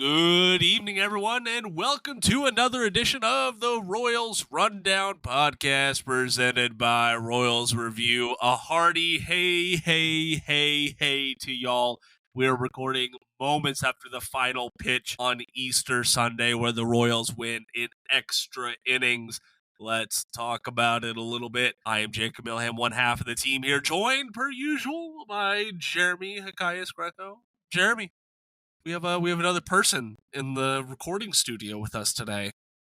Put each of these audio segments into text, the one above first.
Good evening, everyone, and welcome to another edition of the Royals Rundown Podcast presented by Royals Review. A hearty hey to y'all. We're recording moments after the final pitch on Easter Sunday where the Royals win in extra innings. Let's talk about it a little bit. I am Jacob Milham, one half of the team here, joined per usual by Jeremy Greco. Jeremy. We have another person in the recording studio with us today.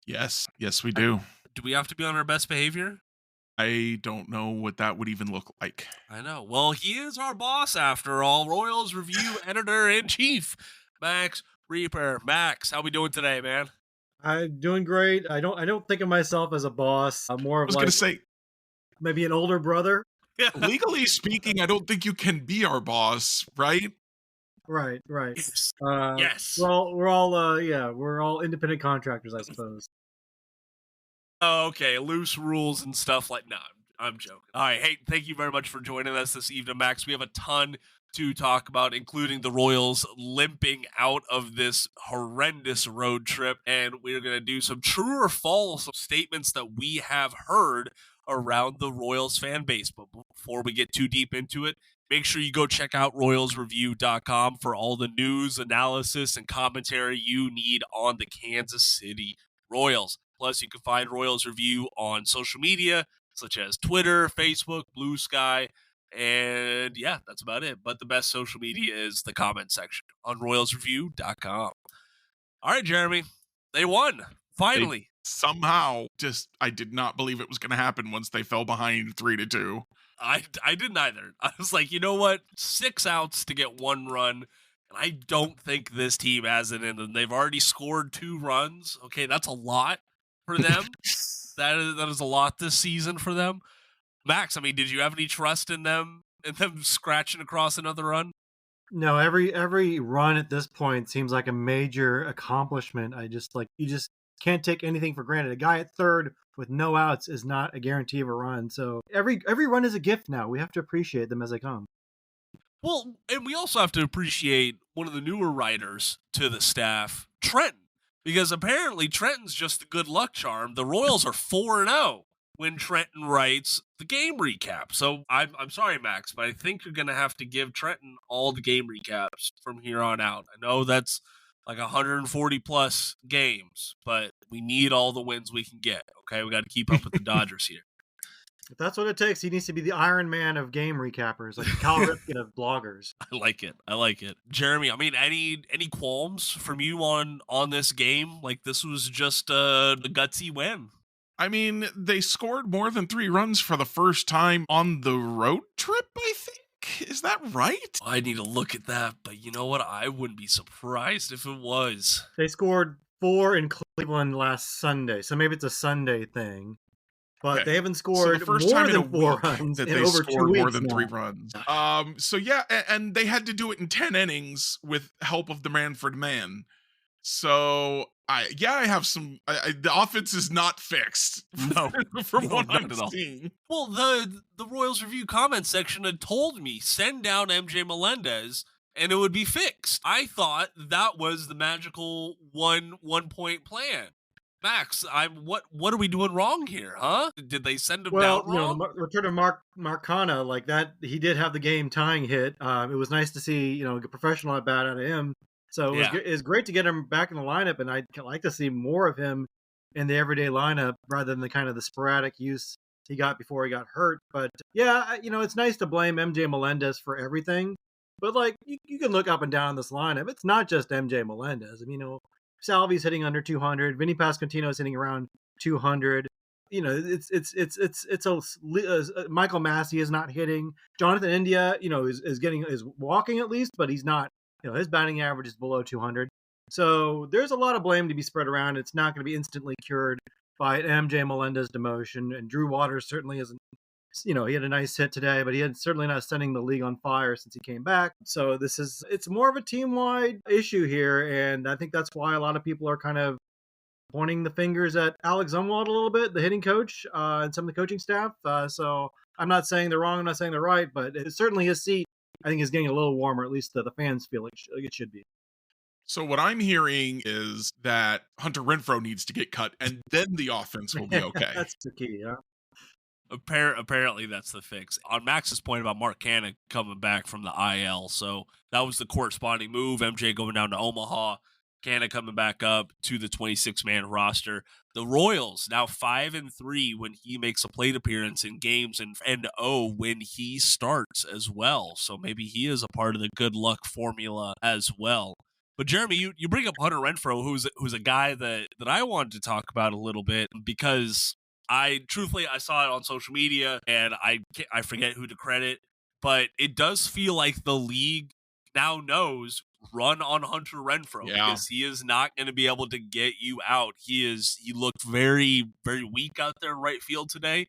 Yes, we do. Do we have to be on our best behavior? I don't know what that would even look like. I know. Well, he is our boss after all. Royals Review Editor-in-Chief, Max Rieper. Max, how we doing today, man? I'm doing great. I don't think of myself as a boss. I'm more of going to say maybe an older brother. Legally speaking, I don't think you can be our boss, right? Right. Yes. We're all independent contractors, I suppose. Oh, okay. Loose rules and stuff like. No, I'm joking. All right. Hey, thank you very much for joining us this evening, Max. We have a ton to talk about, including the Royals limping out of this horrendous road trip, and we're going to do some true or false statements that we have heard around the Royals fan base. But before we get too deep into it, make sure you go check out royalsreview.com for all the news, analysis, and commentary you need on the Kansas City Royals. Plus, you can find Royals Review on social media, such as Twitter, Facebook, Blue Sky, and yeah, that's about it. But the best social media is the comment section on royalsreview.com. All right, Jeremy, they won, finally. Somehow, I did not believe it was going to happen once they fell behind 3-2. I didn't either. I was like, you know what? 6 outs to get 1 run. And I don't think this team has it in them. They've already scored 2 runs. Okay, that's a lot for them. that is a lot this season for them. Max, I mean, did you have any trust in them scratching across another run? No, every run at this point seems like a major accomplishment. You just can't take anything for granted. A guy at third with no outs is not a guarantee of a run. So every run is a gift now. We have to appreciate them as they come. Well, and we also have to appreciate one of the newer writers to the staff, Trenton, because apparently Trenton's just a good luck charm. The Royals are 4-0 when Trenton writes the game recap. So I'm sorry, Max, but I think you're going to have to give Trenton all the game recaps from here on out. I know that's like 140 plus games, but we need all the wins we can get. Okay, we got to keep up with the Dodgers here. If that's what it takes, he needs to be the Iron Man of game recappers, like Cal Ripken of bloggers. I like it. Jeremy, I mean, any qualms from you on this game? Like, this was just the gutsy win. I mean, they scored more than 3 runs for the first time on the road trip, I think. Is that right? I need to look at that, but you know what? I wouldn't be surprised if it was. They scored 4 in Cleveland last Sunday, so maybe it's a Sunday thing. But they haven't scored more than 4 runs that in they over 2 scored weeks more than now. 3 runs. So yeah, and they had to do it in 10 innings with help of the Manfred man. So I have some. The offense is not fixed. No, from what I'm seeing. Well, the Royals Review comment section had told me send down MJ Melendez and it would be fixed. I thought that was the magical one point plan. Max, what are we doing wrong here, huh? Did they send him down wrong? The return of Marcana, like that, he did have the game tying hit. It was nice to see, a professional at bat out of him. So it was great to get him back in the lineup, and I'd like to see more of him in the everyday lineup rather than the kind of the sporadic use he got before he got hurt. But yeah, it's nice to blame MJ Melendez for everything. But like you can look up and down this lineup. It's not just MJ Melendez. I mean, Salvi's hitting under 200. Vinnie Pasquantino is hitting around 200. Michael Massey is not hitting. Jonathan India, is walking at least, but he's not. His batting average is below 200. So there's a lot of blame to be spread around. It's not going to be instantly cured by MJ Melendez demotion. And Drew Waters certainly isn't. He had a nice hit today, but he had certainly not setting the league on fire since he came back. So it's more of a team-wide issue here, and I think that's why a lot of people are kind of pointing the fingers at Alex Zumwalt a little bit, the hitting coach, and some of the coaching staff. So I'm not saying they're wrong, I'm not saying they're right, but certainly his seat, I think, is getting a little warmer. At least the fans feel it should be. So what I'm hearing is that Hunter Renfroe needs to get cut, and then the offense will be okay. That's the key. Yeah. Apparently, that's the fix. On Max's point about Mark Cannon coming back from the IL, so that was the corresponding move. MJ going down to Omaha, Cannon coming back up to the 26-man roster. The Royals now 5-3 when he makes a plate appearance in games, and 0 when he starts as well. So maybe he is a part of the good luck formula as well. But Jeremy, you bring up Hunter Renfroe, who's a guy that I wanted to talk about a little bit because I saw it on social media and I forget who to credit, but it does feel like the league now knows run on Hunter Renfroe because he is not going to be able to get you out. He looked very, very weak out there in right field today.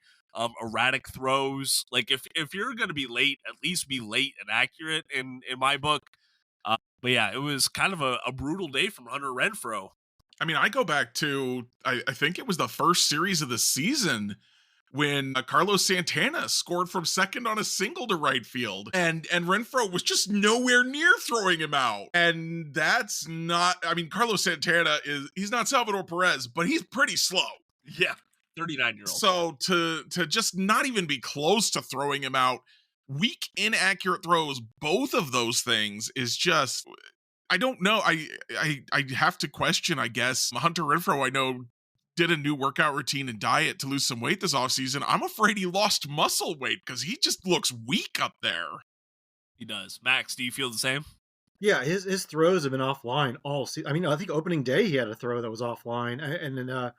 Erratic throws. Like if you're going to be late, at least be late and accurate in my book. But yeah, it was kind of a brutal day from Hunter Renfroe. I mean, I go back to, I think it was the first series of the season when Carlos Santana scored from second on a single to right field, and Renfroe was just nowhere near throwing him out. And that's not, I mean, Carlos Santana he's not Salvador Perez, but he's pretty slow. Yeah, 39-year-old. So to just not even be close to throwing him out, weak, inaccurate throws, both of those things is just, I don't know. I have to question, I guess. Hunter Renfroe, I know, did a new workout routine and diet to lose some weight this offseason. I'm afraid he lost muscle weight because he just looks weak up there. He does. Max, do you feel the same? Yeah, his throws have been offline all season. I mean, I think opening day he had a throw that was offline, and then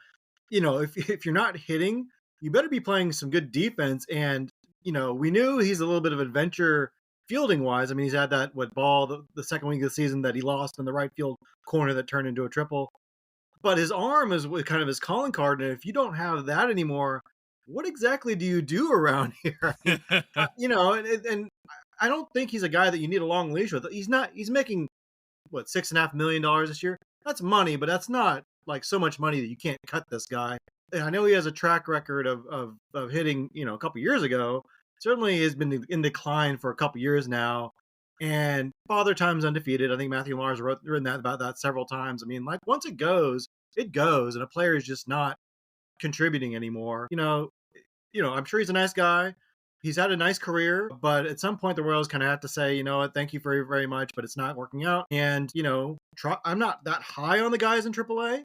if you're not hitting, you better be playing some good defense. And we knew he's a little bit of adventure fielding wise. I mean, he's had that ball the second week of the season that he lost in the right field corner that turned into a triple. But his arm is kind of his calling card, and if you don't have that anymore, what exactly do you do around here? I mean, and I don't think he's a guy that you need a long leash with. He's not. He's making $6.5 million this year. That's money, but that's not like so much money that you can't cut this guy. And I know he has a track record of hitting, a couple years ago. Certainly has been in decline for a couple years now. And Father Time's undefeated. I think Matthew Mars written about that several times. I mean, like once it goes, and a player is just not contributing anymore. I'm sure he's a nice guy. He's had a nice career, but at some point the Royals kind of have to say, you know what, thank you very, very much, but it's not working out. And, I'm not that high on the guys in AAA,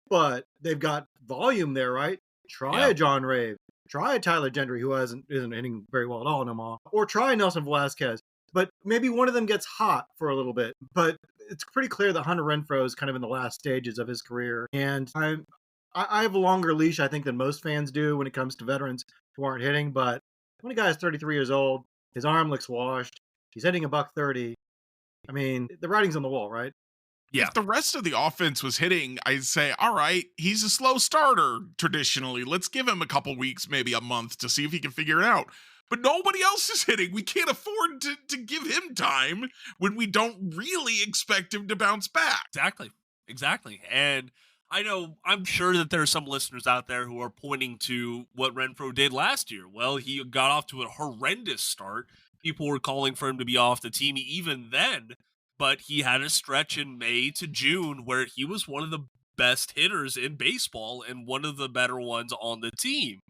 but they've got volume there, right? Try a John Rave. Try a Tyler Gentry, who isn't hitting very well at all in Omaha. Or try Nelson Velasquez. But maybe one of them gets hot for a little bit. But it's pretty clear that Hunter Renfroe is kind of in the last stages of his career. And I have a longer leash, I think, than most fans do when it comes to veterans who aren't hitting. But when a guy is 33 years old, his arm looks washed, he's hitting $130. I mean, the writing's on the wall, right? Yeah. If the rest of the offense was hitting, I'd say, all right, he's a slow starter traditionally. Let's give him a couple weeks, maybe a month to see if he can figure it out. But nobody else is hitting. We can't afford to give him time when we don't really expect him to bounce back. Exactly. And I'm sure that there are some listeners out there who are pointing to what Renfroe did last year. Well, he got off to a horrendous start. People were calling for him to be off the team even then. But he had a stretch in May to June where he was one of the best hitters in baseball and one of the better ones on the team.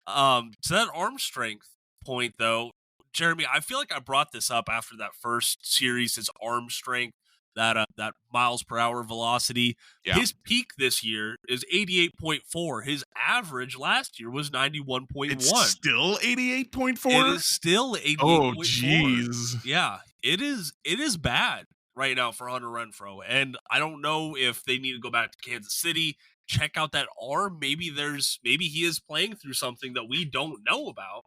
To that arm strength point, though, Jeremy, I feel like I brought this up after that first series, his arm strength, that miles per hour velocity. Yeah. His peak this year is 88.4. His average last year was 91.1. It's still 88.4? It is still 88.4. Oh, jeez. Yeah, it is bad right now for Hunter Renfroe. And I don't know if they need to go back to Kansas City, check out that arm. Maybe he is playing through something that we don't know about.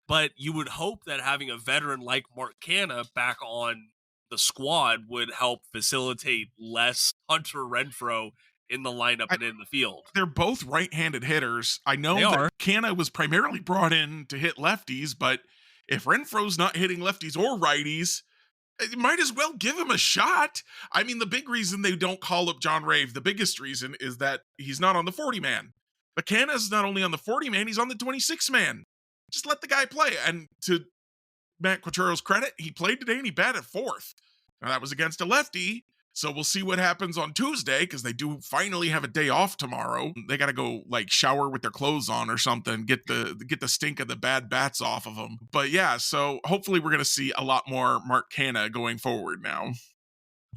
But you would hope that having a veteran like Mark Canna back on the squad would help facilitate less Hunter Renfroe in the lineup and in the field. They're both right-handed hitters. I know that Canna was primarily brought in to hit lefties, but if Renfroe's not hitting lefties or righties, you might as well give him a shot. I mean, the big reason they don't call up John Rave, the biggest reason is that he's not on the 40-man. But Canna's not only on the 40-man, he's on the 26-man. Just let the guy play. And to Matt Quattro's credit, he played today and he batted fourth. Now, that was against a lefty, So we'll see what happens on Tuesday, because they do finally have a day off tomorrow. They got to go like shower with their clothes on or something, get the stink of the bad bats off of them. But yeah, so hopefully we're going to see a lot more Mark Canha going forward now.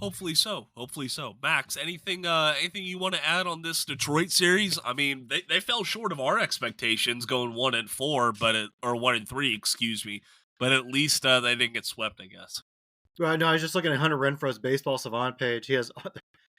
Hopefully so. Hopefully so. Max, anything you want to add on this Detroit series? I mean, they fell short of our expectations going 1-4, or 1-3, excuse me. But at least they didn't get swept, I guess. Well, no, I was just looking at Hunter Renfroe's Baseball Savant page. He has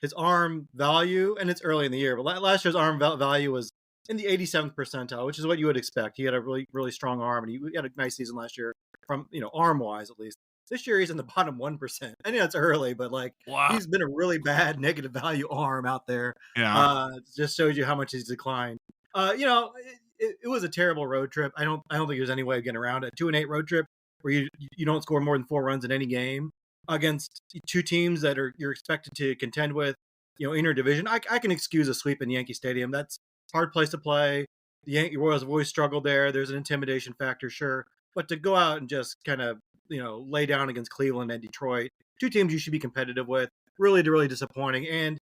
his arm value, and it's early in the year, but last year's arm value was in the 87th percentile, which is what you would expect. He had a really, really strong arm, and he had a nice season last year from, arm-wise at least. This year he's in the bottom 1%. I know it's early, but wow. He's been a really bad negative value arm out there. Yeah. Just shows you how much he's declined. It was a terrible road trip. I don't think there's any way of getting around it. 2-8 road trip where you don't score more than 4 runs in any game against two teams that you're expected to contend with, in your division. I can excuse a sweep in Yankee Stadium. That's a hard place to play. The Yankee Royals have always struggled there. There's an intimidation factor, sure. But to go out and just kind of, lay down against Cleveland and Detroit, two teams you should be competitive with, really disappointing. And,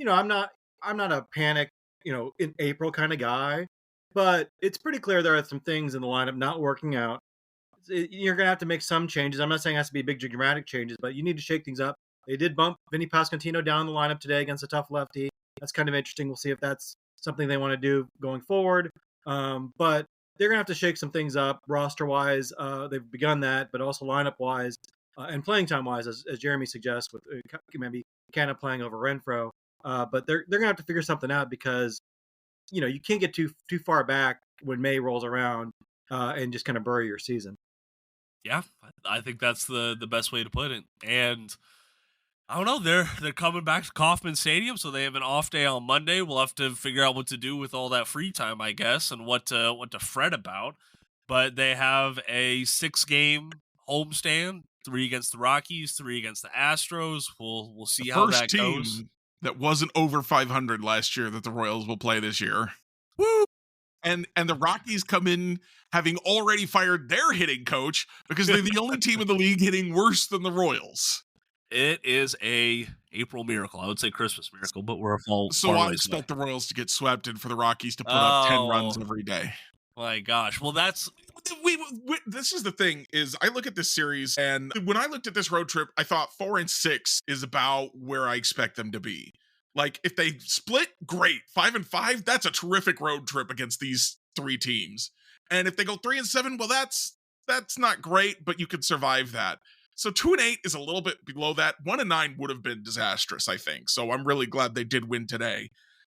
I'm not a panic, in April kind of guy, but it's pretty clear there are some things in the lineup not working out. You're going to have to make some changes. I'm not saying it has to be big dramatic changes, but you need to shake things up. They did bump Vinnie Pasquantino down the lineup today against a tough lefty. That's kind of interesting. We'll see if that's something they want to do going forward. But they're going to have to shake some things up roster-wise. They've begun that, but also lineup-wise and playing time-wise, as Jeremy suggests, with maybe Canha playing over Renfroe. But they're going to have to figure something out, because, you can't get too far back when May rolls around and just kind of bury your season. Yeah, I think that's the best way to put it. And I don't know, they're coming back to Kauffman Stadium, so they have an off day on Monday. We'll have to figure out what to do with all that free time, I guess, and what to fret about. But they have a 6-game homestand, 3 against the Rockies, 3 against the Astros. We'll see how that goes. That wasn't over 500 last year that the Royals will play this year. Woo! And the Rockies come in having already fired their hitting coach, because they're the only team in the league hitting worse than the Royals. It is a April miracle. I would say Christmas miracle, but we're a fall. So I expect the Royals to get swept and for the Rockies to put up 10 runs every day. My gosh. Well, this is the thing, is I look at this series, and when I looked at this road trip, I thought 4-6 is about where I expect them to be. Like, if they split, great. 5-5, that's a terrific road trip against these 3 teams. And if they go 3-7, well, that's not great, but you could survive that. So 2-8 is a little bit below that. 1-9 would have been disastrous, I think. So I'm really glad they did win today.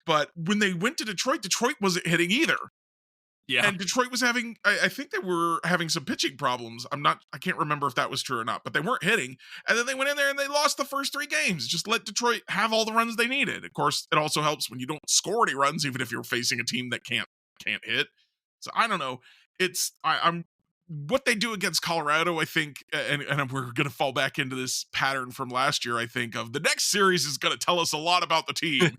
But when they went to Detroit wasn't hitting either. Yeah. And Detroit was having, I think they were having some pitching problems. I can't remember if that was true or not, but they weren't hitting. And then they went in there and they lost the first 3 games. Just let Detroit have all the runs they needed. Of course, it also helps when you don't score any runs, even if you're facing a team that can't hit. So I don't know. I'm what they do against Colorado, I think, and we're going to fall back into this pattern from last year, I think, of the next series is going to tell us a lot about the team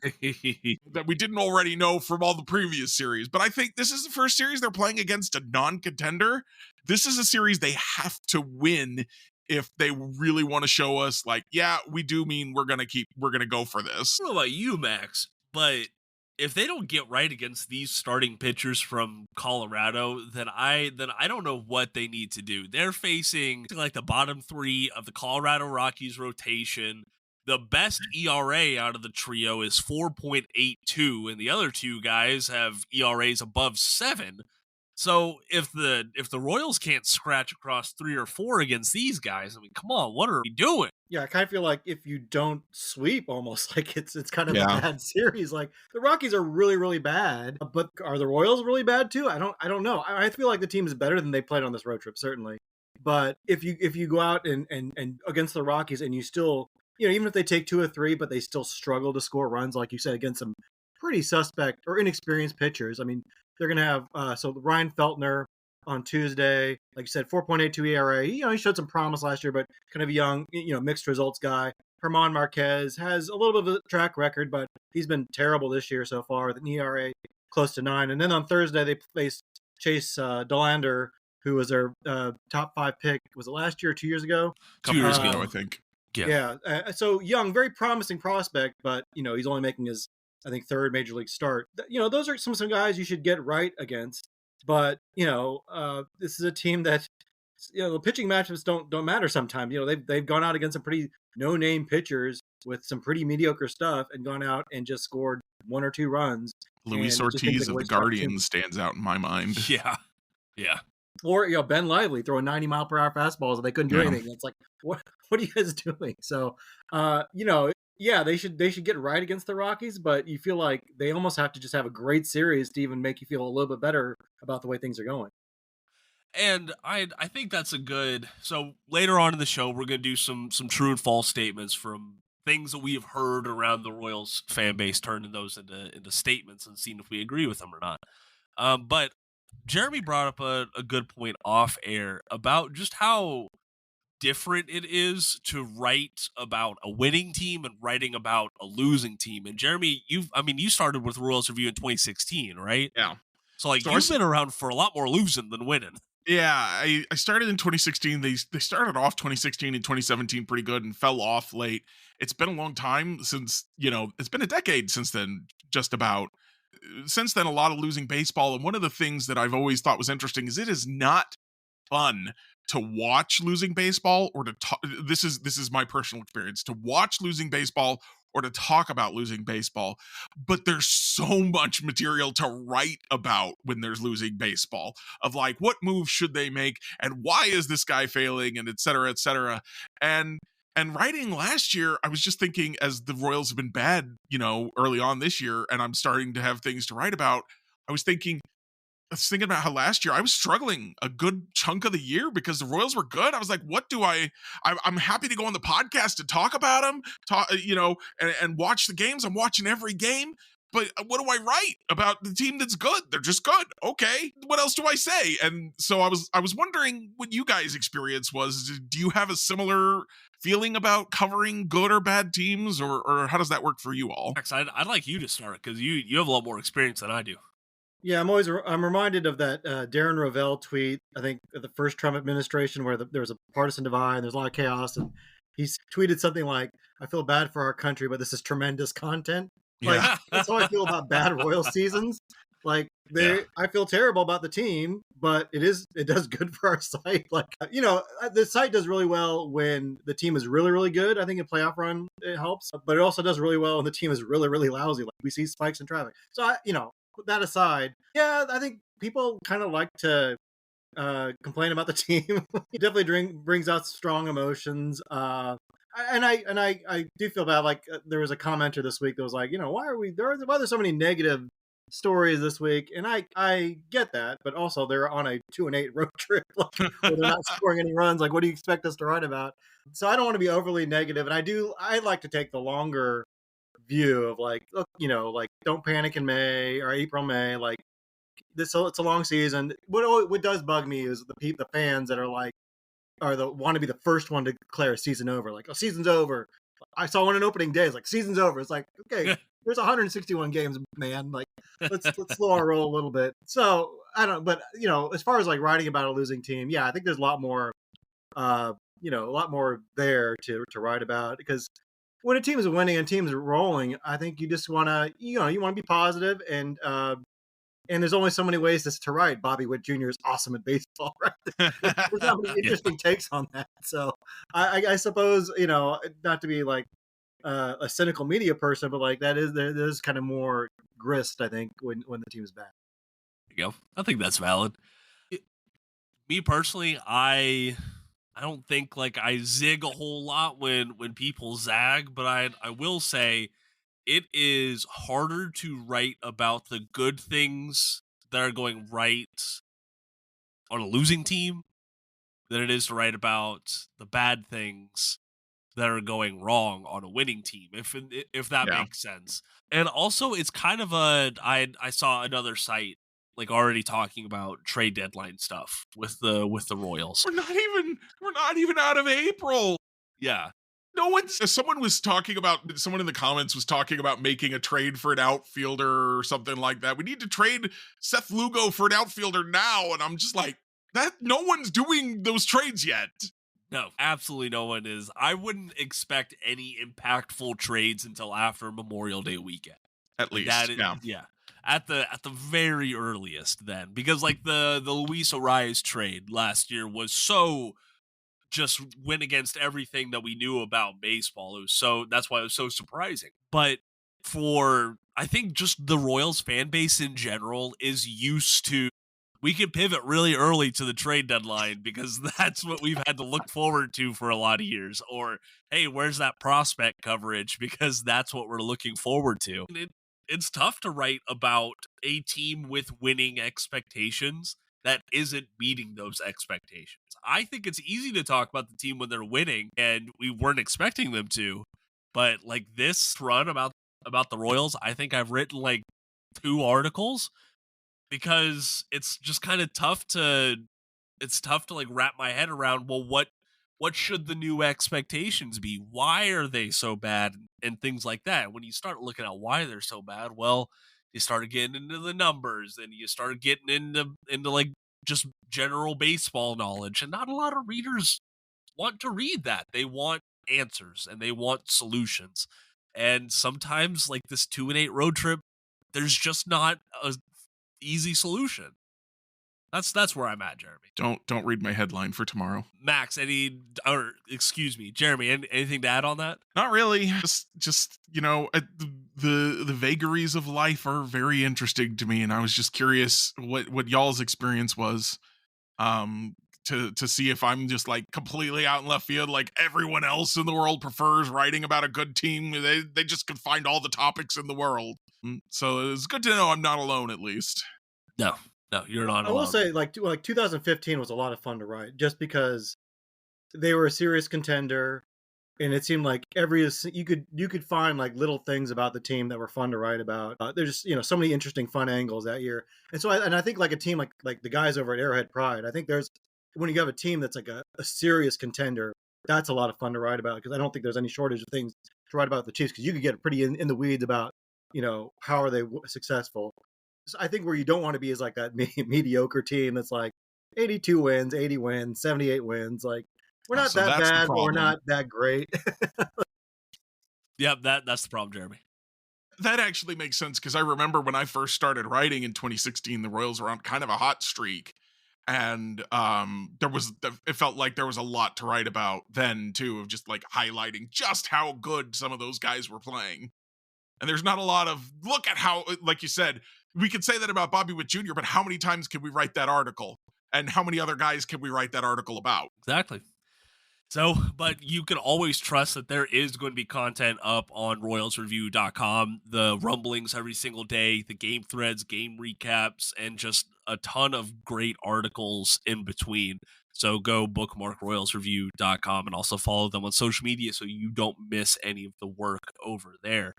that we didn't already know from all the previous series. But I think this is the first series they're playing against a non-contender. This is a series they have to win if they really want to show us, like, yeah, we do mean we're going to go for this. I don't know about you, Max, but if they don't get right against these starting pitchers from Colorado, then I don't know what they need to do. They're facing like the bottom 3 of the Colorado Rockies rotation. The best ERA out of the trio is 4.82, and the other 2 guys have ERAs above 7. So if the Royals can't scratch across 3 or 4 against these guys, I mean, come on, what are we doing? Yeah, I kind of feel like if you don't sweep, almost like it's kind of a bad series. Like, the Rockies are really, really bad, but are the Royals really bad too? I don't know. I feel like the team is better than they played on this road trip, certainly. But if you go out and against the Rockies and you still, even if they take 2 or 3, but they still struggle to score runs, like you said, against some pretty suspect or inexperienced pitchers. I mean, they're going to have so Ryan Feltner on Tuesday, like you said, 4.82 ERA. He showed some promise last year, but kind of a young, mixed results guy. German Marquez has a little bit of a track record, but he's been terrible this year so far with an ERA close to 9. And then on Thursday, they faced Chase Dolander, who was their top 5 pick. Was it last year or 2 years ago? 2 years ago, I think. Yeah. So young, very promising prospect, but he's only making his, I think, third major league start. Those are some guys you should get right against. But this is a team that the pitching matchups don't matter sometimes. They've gone out against some pretty no name pitchers with some pretty mediocre stuff and gone out and just scored 1 or 2 runs. Luis Ortiz of the Guardians stands out in my mind. Yeah. Or Ben Lively throwing 90-mile-per-hour fastballs and they couldn't do anything. It's like, what are you guys doing? So, they should get right against the Rockies, but you feel like they almost have to just have a great series to even make you feel a little bit better about the way things are going. And I think that's a good. So later on in the show, we're going to do some true and false statements from things that we have heard around the Royals fan base, turning those into statements and seeing if we agree with them or not. But Jeremy brought up a good point off air about just how different it is to write about a winning team and writing about a losing team. And Jeremy, you started with Royals Review in 2016, right? Yeah. So you've been around for a lot more losing than winning. Yeah, I started in 2016. They started off 2016 and 2017 pretty good and fell off late. It's been a long time since, it's been a decade since then, just about. Since then, a lot of losing baseball. And one of the things that I've always thought was interesting is it is not fun to watch losing baseball or to talk. This is my personal experience, to watch losing baseball or to talk about losing baseball, but there's so much material to write about when there's losing baseball, of like, what moves should they make and why is this guy failing, and et cetera, et cetera. And writing last year, I was just thinking, as the Royals have been bad, early on this year, and I'm starting to have things to write about, I was thinking about how last year I was struggling a good chunk of the year because the Royals were good. I was like, what do I'm happy to go on the podcast to talk about them, and watch the games. I'm watching every game, but what do I write about the team that's good? They're just good. Okay. What else do I say? And so I was wondering what you guys' experience was. Do you have a similar feeling about covering good or bad teams, or how does that work for you all? Max, I'd like you to start because you have a lot more experience than I do. Yeah, I'm reminded of that Darren Rovell tweet, I think the first Trump administration, where there was a partisan divide and there's a lot of chaos, and he's tweeted something like, "I feel bad for our country, but this is tremendous content." Like, that's how I feel about bad Royal seasons. Like, I feel terrible about the team, but it does good for our site. Like, the site does really well when the team is really, really good. I think a playoff run, it helps, but it also does really well when the team is really, really lousy. Like, we see spikes in traffic. So put that aside, I think people kind of like to complain about the team. He definitely brings out strong emotions. And I do feel bad. Like, there was a commenter this week that was like, why are there so many negative stories this week? And I get that, but also they're on a 2-8 road trip, like, where they're not scoring any runs. Like, what do you expect us to write about? So I don't want to be overly negative, and I like to take the longer view of, like, look, like, don't panic in May or April, May. Like, it's a long season. What does bug me is the fans that want to be the first one to declare a season over. Like, oh, season's over. I saw one on opening day. It's like, season's over. It's like, okay, there's 161 games, man. Like, let's slow our roll a little bit. So I don't. But as far as like writing about a losing team, I think there's a lot more, a lot more there to write about, because when a team is winning and a team is rolling, I think you just want to, you want to be positive, and there's only so many ways to write. Bobby Witt Jr. is awesome at baseball, right? There's not many interesting takes on that. So I suppose, not to be like a cynical media person, but like there's kind of more grist, I think, when the team is bad. There you go. I think that's valid. Me personally, I don't think like I zig a whole lot when people zag, but I will say it is harder to write about the good things that are going right on a losing team than it is to write about the bad things that are going wrong on a winning team, if that makes sense. And also, it's kind of I saw another site like already talking about trade deadline stuff with the Royals. We're not even out of April. Yeah. Someone in the comments was talking about making a trade for an outfielder or something like that. We need to trade Seth Lugo for an outfielder now. And I'm just like, that no one's doing those trades yet. No, absolutely no one is. I wouldn't expect any impactful trades until after Memorial Day weekend. At Like least, that is, yeah. yeah. At the very earliest then. Because like the Luis Arias trade last year was so just went against everything that we knew about baseball. It was so that's why it was so surprising. But for I think just the Royals fan base in general is used to we can pivot really early to the trade deadline because that's what we've had to look forward to for a lot of years. Or, hey, where's that prospect coverage? Because that's what we're looking forward to. It's tough to write about a team with winning expectations that isn't meeting those expectations. I think it's easy to talk about the team when they're winning and we weren't expecting them to. But like this run about the Royals, I think I've written like 2 articles because it's just kind of tough to like wrap my head around, well, what should the new expectations be? Why are they so bad and things like that? When you start looking at why they're so bad, well, you started getting into the numbers and you started getting into like just general baseball knowledge, and not a lot of readers want to read that. They want answers and they want solutions. And sometimes like this 2-8 road trip, there's just not a easy solution. That's where I'm at, Jeremy. Don't read my headline for tomorrow. Max, excuse me, Jeremy, anything to add on that? Not really. Just the vagaries of life are very interesting to me, and I was just curious what y'all's experience was, to see if I'm just like completely out in left field, like everyone else in the world prefers writing about a good team. They just can find all the topics in the world. So it's good to know I'm not alone, at least. No, you're not alone. I will say, like 2015 was a lot of fun to write, just because they were a serious contender, and it seemed like you could find like little things about the team that were fun to write about. There's just so many interesting fun angles that year, and so I think like a team like the guys over at Arrowhead Pride, I think there's when you have a team that's like a serious contender, that's a lot of fun to write about, because I don't think there's any shortage of things to write about the Chiefs, because you could get pretty in the weeds about how are they successful. So I think where you don't want to be is like that mediocre team that's like 82 wins, 80 wins, 78 wins. Like, we're not that bad, but we're not that great. Yep, that's the problem, Jeremy. That actually makes sense, because I remember when I first started writing in 2016, the Royals were on kind of a hot streak, and it felt like there was a lot to write about then too, of just like highlighting just how good some of those guys were playing. And there's not a lot of look at how, like you said, we could say that about Bobby Witt Jr., but how many times can we write that article? And how many other guys can we write that article about? Exactly. So, but you can always trust that there is going to be content up on royalsreview.com, the rumblings every single day, the game threads, game recaps, and just a ton of great articles in between. So go bookmark royalsreview.com and also follow them on social media so you don't miss any of the work over there.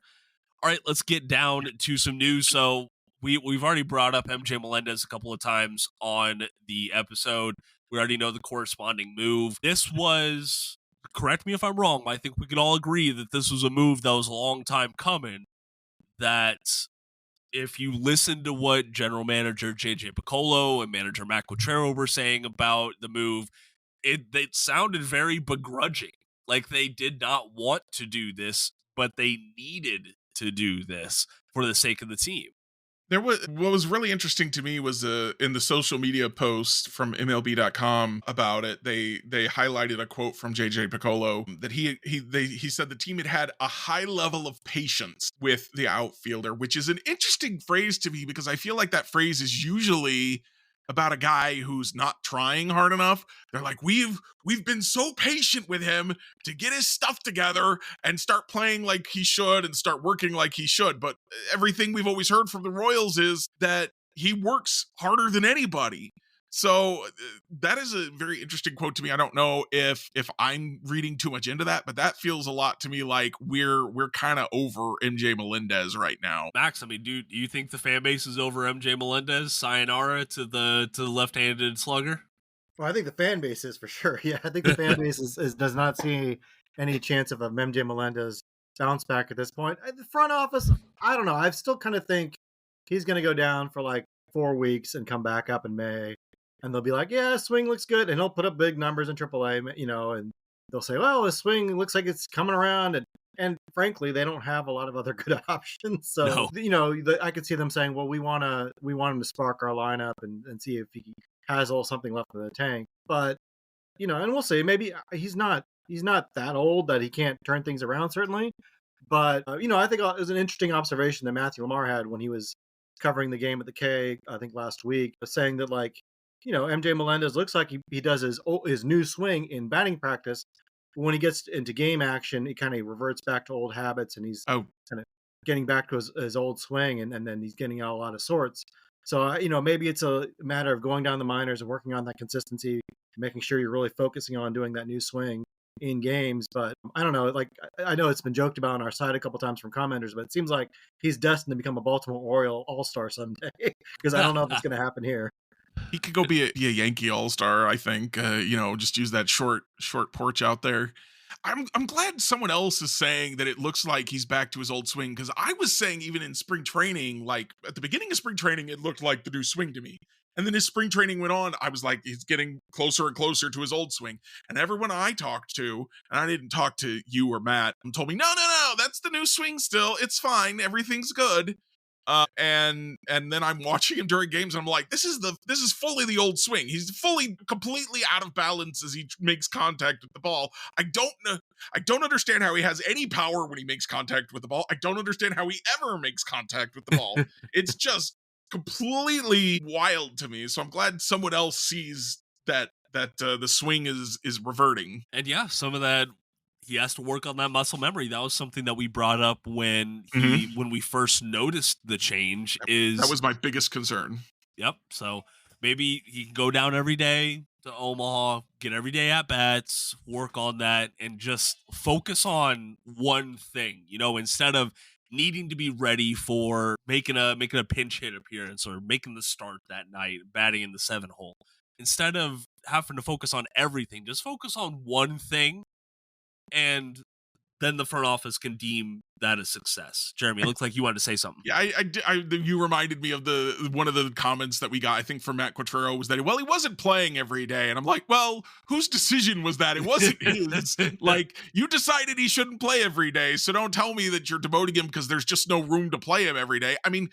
All right, let's get down to some news. So we've already brought up MJ Melendez a couple of times on the episode. We already know the corresponding move. This was, correct me if I'm wrong, but I think we can all agree that this was a move that was a long time coming. That if you listen to what general manager JJ Piccolo and manager Matt Quatrero were saying about the move, it sounded very begrudging. Like they did not want to do this, but they needed to do this for the sake of the team. What was really interesting to me was in the social media post from MLB.com about it, they highlighted a quote from JJ Piccolo that he said the team had a high level of patience with the outfielder, which is an interesting phrase to me, because I feel like that phrase is usually about a guy who's not trying hard enough. They're like, we've been so patient with him to get his stuff together and start playing like he should and start working like he should. But everything we've always heard from the Royals is that he works harder than anybody. So that is a very interesting quote to me. I don't know if I'm reading too much into that, but that feels a lot to me like we're kind of over MJ Melendez right now. Max, I mean, do you think the fan base is over MJ Melendez? Sayonara to the left-handed slugger? Well, I think the fan base is for sure. Yeah, I think the fan base does not see any chance of a MJ Melendez bounce back at this point. The front office, I don't know. I still kind of think he's going to go down for like 4 weeks and come back up in May. and they'll be like, "Yeah, swing looks good," and he'll put up big numbers in AAA, and they'll say, "Well, his swing looks like it's coming around," and frankly, they don't have a lot of other good options. So, No. I could see them saying, "Well, we want him to spark our lineup and see if he has a little something left in the tank." But and we'll see. Maybe he's not that old that he can't turn things around. Certainly, but I think it was an interesting observation that Matthew Lamar had when he was covering the game at the K, I think last week, saying that MJ Melendez looks like he does his new swing in batting practice. When he gets into game action, he kind of reverts back to old habits, and he's kind of getting back to his old swing, and then he's getting out a lot of sorts. So maybe it's a matter of going down the minors and working on that consistency, making sure you're really focusing on doing that new swing in games. But I don't know, like I know it's been joked about on our site a couple times from commenters, but it seems like he's destined to become a Baltimore Oriole all-star someday, because I don't know if it's going to happen here. He could go be a Yankee all-star, I think. Just use that short porch out there. I'm glad someone else is saying that it looks like he's back to his old swing, because I was saying even in spring training, like at the beginning of spring training, it looked like the new swing to me. And then as spring training went on, I was like, he's getting closer and closer to his old swing. And everyone I talked to, and I didn't talk to you or Matt, and told me, no, that's the new swing still. It's fine. Everything's good. And then I'm watching him during games, and I'm like, this is fully the old swing. He's fully, completely out of balance as he makes contact with the ball. I don't understand how he has any power when he makes contact with the ball. I don't understand how he ever makes contact with the ball. It's just completely wild to me. So I'm glad someone else sees that the swing is reverting. And yeah, some of that, he has to work on that muscle memory. That was something that we brought up when we first noticed the change. That was my biggest concern. Yep. So maybe he can go down every day to Omaha, get every day at bats, work on that, and just focus on one thing. Instead of needing to be ready for making a pinch hit appearance or making the start that night, batting in the 7-hole. Instead of having to focus on everything, just focus on one thing, and then the front office can deem that a success. Jeremy, it looks like you wanted to say something. Yeah, you reminded me of one of the comments that we got, I think, from Matt Quatrero, was that, well, he wasn't playing every day. And I'm like, well, whose decision was that? It wasn't his. Like, you decided he shouldn't play every day, so don't tell me that you're demoting him because there's just no room to play him every day. I mean,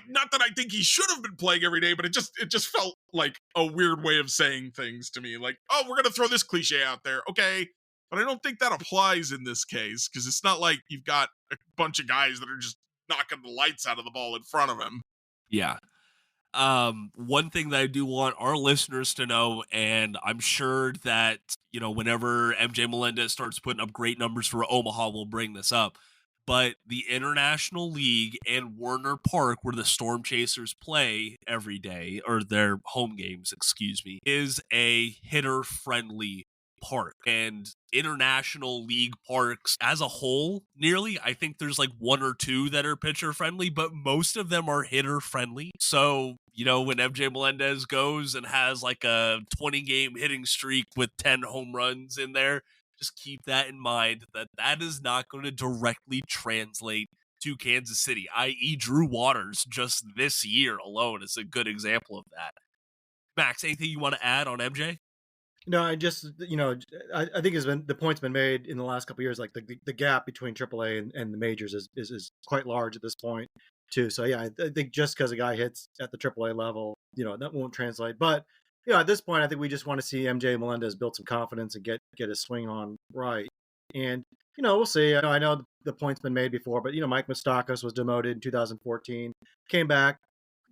not that I think he should have been playing every day, but it just felt like a weird way of saying things to me. Like, oh, we're going to throw this cliche out there. Okay. But I don't think that applies in this case, because it's not like you've got a bunch of guys that are just knocking the lights out of the ball in front of him. Yeah. One thing that I do want our listeners to know, and I'm sure that, whenever MJ Melendez starts putting up great numbers for Omaha, we'll bring this up. But the International League and Werner Park, where the Storm Chasers play every day, or their home games, is a hitter-friendly park. And International League parks as a whole, nearly, I think there's like one or two that are pitcher friendly, but most of them are hitter friendly. So when MJ Melendez goes and has like a 20-game hitting streak with 10 home runs in there, just keep that in mind, that is not going to directly translate to Kansas City, i.e. Drew Waters just this year alone is a good example of that. Max, anything you want to add on MJ? No, I just I think the point's been made in the last couple of years. Like the gap between AAA and the majors is quite large at this point too. So yeah, I think just because a guy hits at the AAA level, that won't translate. But at this point, I think we just want to see MJ Melendez build some confidence and get his swing on right. And we'll see. I know the point's been made before, but Mike Moustakas was demoted in 2014, came back.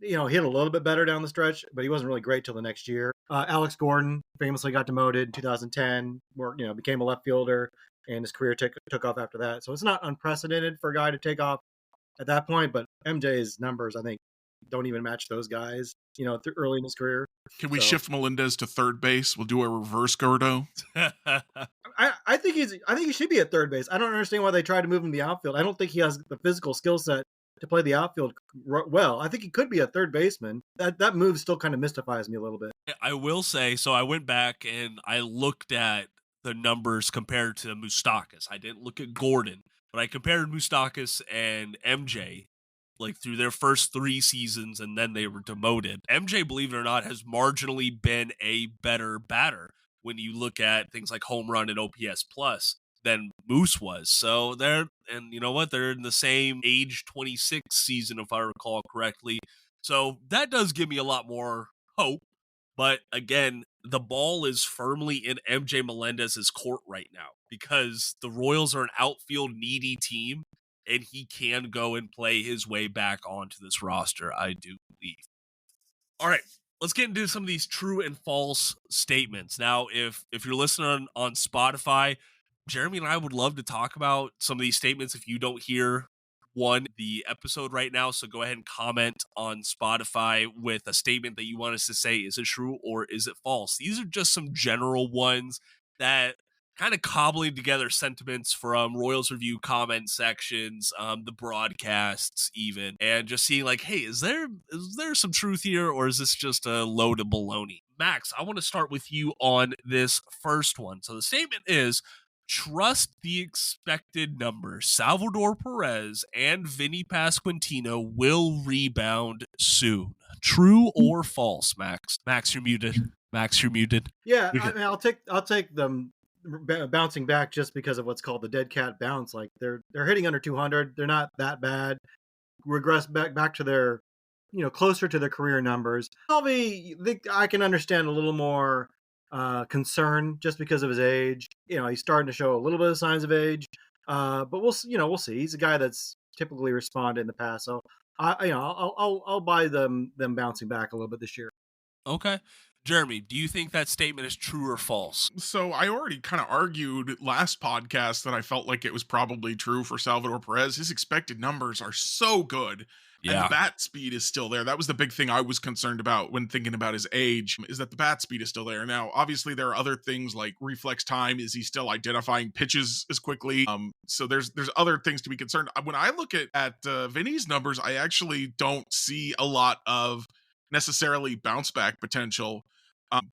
Hit a little bit better down the stretch, but he wasn't really great till the next year. Alex Gordon famously got demoted in 2010, where became a left fielder, and his career took off after that. So it's not unprecedented for a guy to take off at that point. But MJ's numbers, I think, don't even match those guys. Early in his career. Can we shift Melendez to third base? We'll do a reverse Gordo. I think he should be at third base. I don't understand why they tried to move him to the outfield. I don't think he has the physical skill set to play the outfield well. I think he could be a third baseman. That move still kind of mystifies me a little bit. I will say, so I went back and I looked at the numbers compared to Moustakas. I didn't look at Gordon, but I compared Moustakas and MJ. like through their first 3 seasons, and then they were demoted. MJ, believe it or not, has marginally been a better batter when you look at things like home run and OPS plus than Moose was. So and you know what? They're in the same age 26 season, if I recall correctly. So that does give me a lot more hope. But again, the ball is firmly in MJ Melendez's court right now because the Royals are an outfield needy team, and he can go and play his way back onto this roster, I do believe. All right, let's get into some of these true and false statements. Now, if you're listening on Spotify, Jeremy and I would love to talk about some of these statements if you don't hear the episode right now. So go ahead and comment on Spotify with a statement that you want us to say. Is it true or is it false? These are just some general ones that kind of cobbling together sentiments from Royals Review comment sections, the broadcasts even, and just seeing like, hey, is there some truth here, or is this just a load of baloney? Max, I want to start with you on this first one. So the statement is, trust the expected numbers. Salvador Perez and Vinnie Pasquantino will rebound soon. True or false, Max? Max, you're muted. Max, you're muted. Yeah, I mean, I'll take them bouncing back just because of what's called the dead cat bounce. Like they're hitting under 200. They're not that bad. Regress back to their, closer to their career numbers. I can understand a little more concern just because of his age. He's starting to show a little bit of signs of age. But we'll see. He's a guy that's typically responded in the past. So I'll buy them bouncing back a little bit this year. Okay. Jeremy, do you think that statement is true or false? So I already kind of argued last podcast that I felt like it was probably true for Salvador Perez. His expected numbers are so good. Yeah. And the bat speed is still there. That was the big thing I was concerned about when thinking about his age, is that the bat speed is still there. Now, obviously, there are other things like reflex time. Is he still identifying pitches as quickly? So there's other things to be concerned. When I look at Vinny's numbers, I actually don't see a lot of necessarily bounce back potential.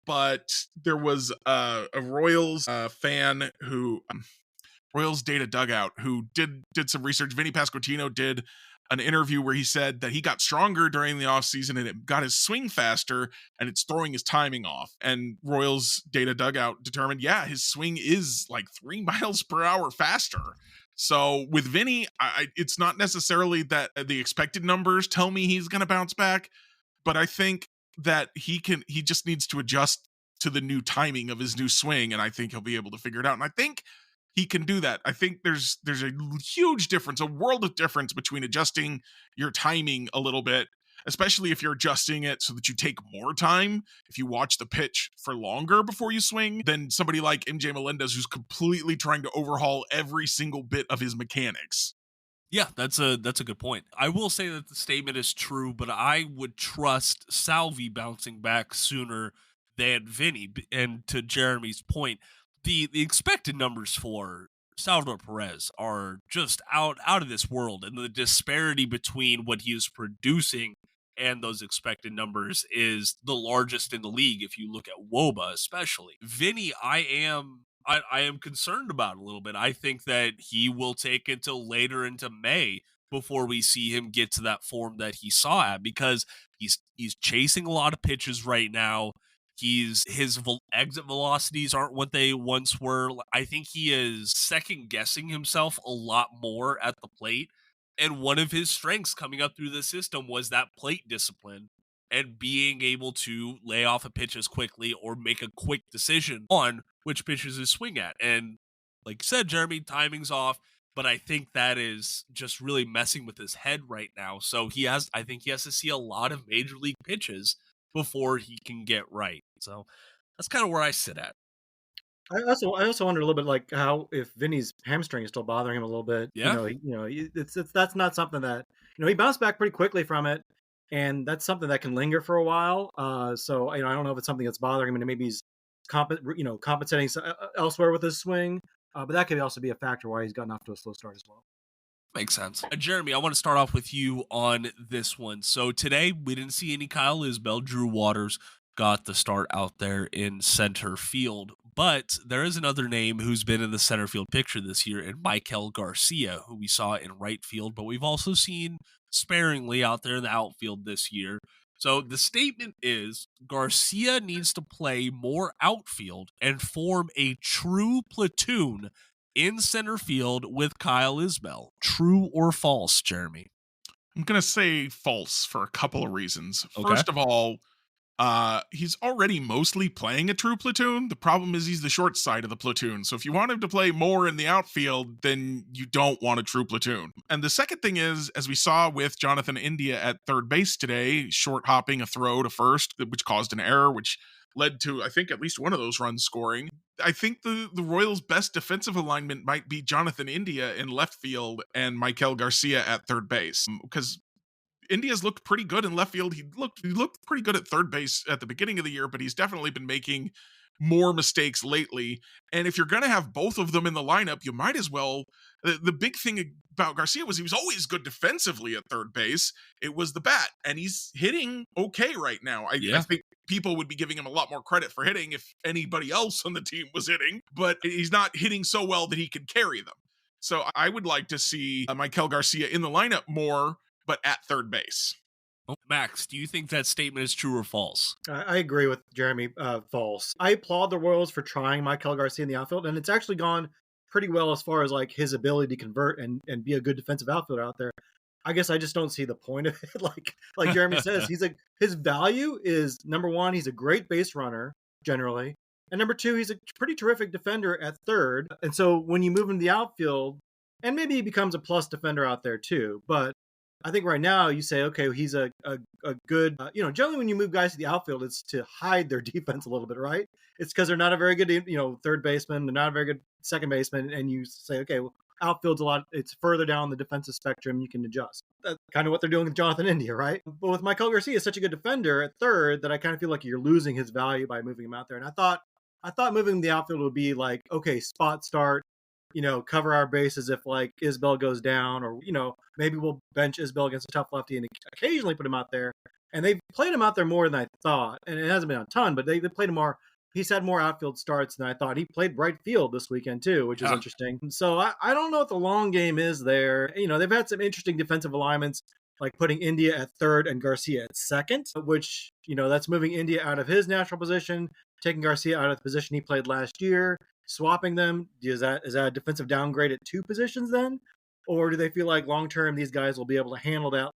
But there was a Royals fan who Royals Data Dugout who did some research. Vinnie Pasquantino did an interview where he said that he got stronger during the offseason and it got his swing faster and it's throwing his timing off. And Royals Data Dugout determined, yeah, his swing is like 3 miles per hour faster. So with Vinny, it's not necessarily that the expected numbers tell me he's going to bounce back, but I think that he just needs to adjust to the new timing of his new swing, and I think he'll be able to figure it out. And I think he can do that. I think there's a huge difference, a world of difference between adjusting your timing a little bit, especially if you're adjusting it so that you take more time, if you watch the pitch for longer before you swing, than somebody like MJ Melendez who's completely trying to overhaul every single bit of his mechanics. Yeah, that's a good point. I will say that the statement is true, but I would trust Salvi bouncing back sooner than Vinny. And to Jeremy's point, the expected numbers for Salvador Perez are just out of this world, and the disparity between what he is producing and those expected numbers is the largest in the league if you look at WOBA especially. Vinny, I am concerned about a little bit. I think that he will take until later into May before we see him get to that form that he saw at, because he's chasing a lot of pitches right now. His exit velocities aren't what they once were. I think he is second guessing himself a lot more at the plate. And one of his strengths coming up through the system was that plate discipline and being able to lay off a pitch as quickly or make a quick decision on which pitches to swing at. And like you said, Jeremy, timing's off, but I think that is just really messing with his head right now. So I think he has to see a lot of major league pitches before he can get right. So that's kind of where I sit at. I also wonder a little bit like how if Vinny's hamstring is still bothering him a little bit. Yeah. That's not something that he bounced back pretty quickly from it, and that's something that can linger for a while. So I don't know if it's something that's bothering him, and maybe he's compensating elsewhere with his swing. But that could also be a factor why he's gotten off to a slow start as well. Makes sense. Jeremy, I want to start off with you on this one. So today we didn't see any Kyle Isbell. Drew Waters got the start out there in center field. But there is another name who's been in the center field picture this year, and Michael Garcia, who we saw in right field. But we've also seen sparingly out there in the outfield this year. So the statement is Garcia needs to play more outfield and form a true platoon in center field with Kyle Isbell. True or false, Jeremy? I'm going to say false for a couple of reasons. Okay. First of all, he's already mostly playing a true platoon. The problem is he's the short side of the platoon. So if you want him to play more in the outfield, then you don't want a true platoon. And the second thing is, as we saw with Jonathan India at third base today, short hopping a throw to first, which caused an error, which led to, I think, at least one of those runs scoring. I think the Royals' best defensive alignment might be Jonathan India in left field and Michael Garcia at third base. Because India's looked pretty good in left field. He looked pretty good at third base at the beginning of the year, but he's definitely been making more mistakes lately. And if you're going to have both of them in the lineup, you might as well. The big thing about Garcia was he was always good defensively at third base. It was the bat, and he's hitting okay right now. I think people would be giving him a lot more credit for hitting if anybody else on the team was hitting, but he's not hitting so well that he can carry them. So I would like to see Michael Garcia in the lineup more, but at third base. Max, do you think that statement is true or false? I agree with Jeremy. False. I applaud the Royals for trying Michael Garcia in the outfield, and it's actually gone pretty well as far as like his ability to convert and be a good defensive outfielder out there. I guess I just don't see the point of it. Like Jeremy says, his value is, number one, he's a great base runner generally, and number two, he's a pretty terrific defender at third. And so when you move him to the outfield, and maybe he becomes a plus defender out there too, but I think right now you say, okay, he's a good, generally when you move guys to the outfield, it's to hide their defense a little bit, right? It's because they're not a very good, third baseman, they're not a very good second baseman, and you say, okay, well, outfield's it's further down the defensive spectrum, you can adjust. That's kind of what they're doing with Jonathan India, right? But with Michael Garcia, such a good defender at third that I kind of feel like you're losing his value by moving him out there. And I thought moving him to the outfield would be like, okay, spot start, cover our bases if like Isbell goes down, or, maybe we'll bench Isbell against a tough lefty and occasionally put him out there. And they've played him out there more than I thought. And it hasn't been a ton, but they played him more. He's had more outfield starts than I thought. He played right field this weekend too, which is interesting. So I don't know what the long game is there. They've had some interesting defensive alignments, like putting India at third and Garcia at second, which, that's moving India out of his natural position, taking Garcia out of the position he played last year, swapping them. Is that a defensive downgrade at two positions then? Or do they feel like long-term these guys will be able to handle that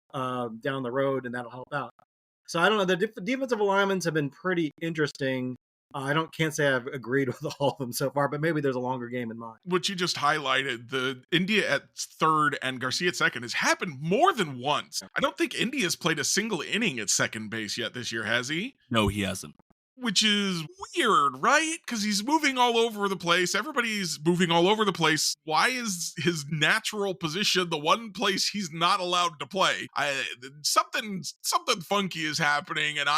down the road and that'll help out? So I don't know. The defensive alignments have been pretty interesting. I can't say I've agreed with all of them so far, but maybe there's a longer game in mind. What you just highlighted, the India at third and Garcia at second, has happened more than once. I don't think India's played a single inning at second base yet this year, has he? No, he hasn't. Which is weird, right? Because he's moving all over the place. Everybody's moving all over the place. Why is his natural position the one place he's not allowed to play? Something funky is happening, and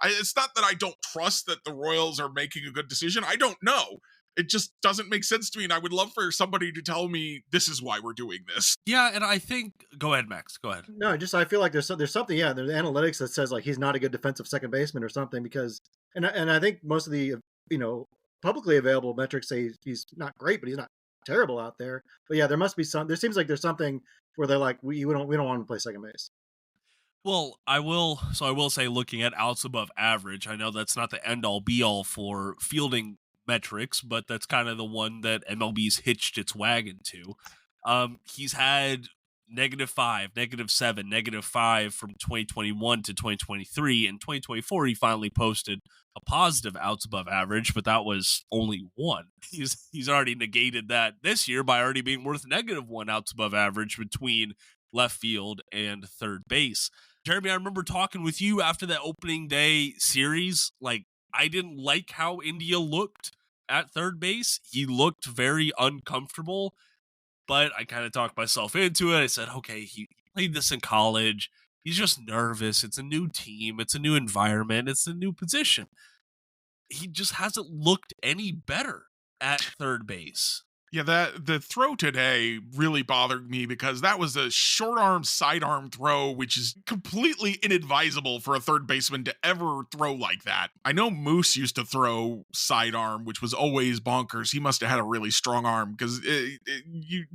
it's not that I don't trust that the Royals are making a good decision. I don't know. It just doesn't make sense to me, and I would love for somebody to tell me this is why we're doing this. Yeah, and I think... Go ahead, Max. Go ahead. No, I feel like there's something, there's analytics that says like he's not a good defensive second baseman or something, because... And I think most of the, publicly available metrics say he's not great, but he's not terrible out there. But yeah, there must be there seems like there's something where they're like, we don't want him to play second base. Well, I will say, looking at outs above average, I know that's not the end-all be-all for fielding metrics, but that's kind of the one that MLB's hitched its wagon to. He's had -5, -7, -5 from 2021 to 2023. In 2024, he finally posted a positive outs above average, but that was only one. He's already negated that this year by already being worth -1 outs above average between left field and third base. Jeremy, I remember talking with you after that opening day series. Like, I didn't like how India looked at third base. He looked very uncomfortable, but I kind of talked myself into it. I said, okay, he played this in college. He's just nervous. It's a new team. It's a new environment. It's a new position. He just hasn't looked any better at third base. Yeah, the throw today really bothered me because that was a short arm, sidearm throw, which is completely inadvisable for a third baseman to ever throw like that. I know Moose used to throw sidearm, which was always bonkers. He must have had a really strong arm because it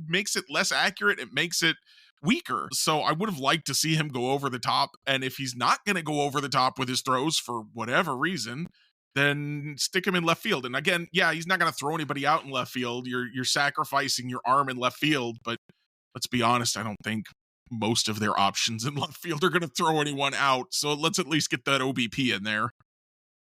makes it less accurate. It makes it weaker. So I would have liked to see him go over the top. And if he's not going to go over the top with his throws for whatever reason, then stick him in left field. And again, yeah, he's not going to throw anybody out in left field. You're sacrificing your arm in left field, but let's be honest, I don't think most of their options in left field are going to throw anyone out. So let's at least get that OBP in there.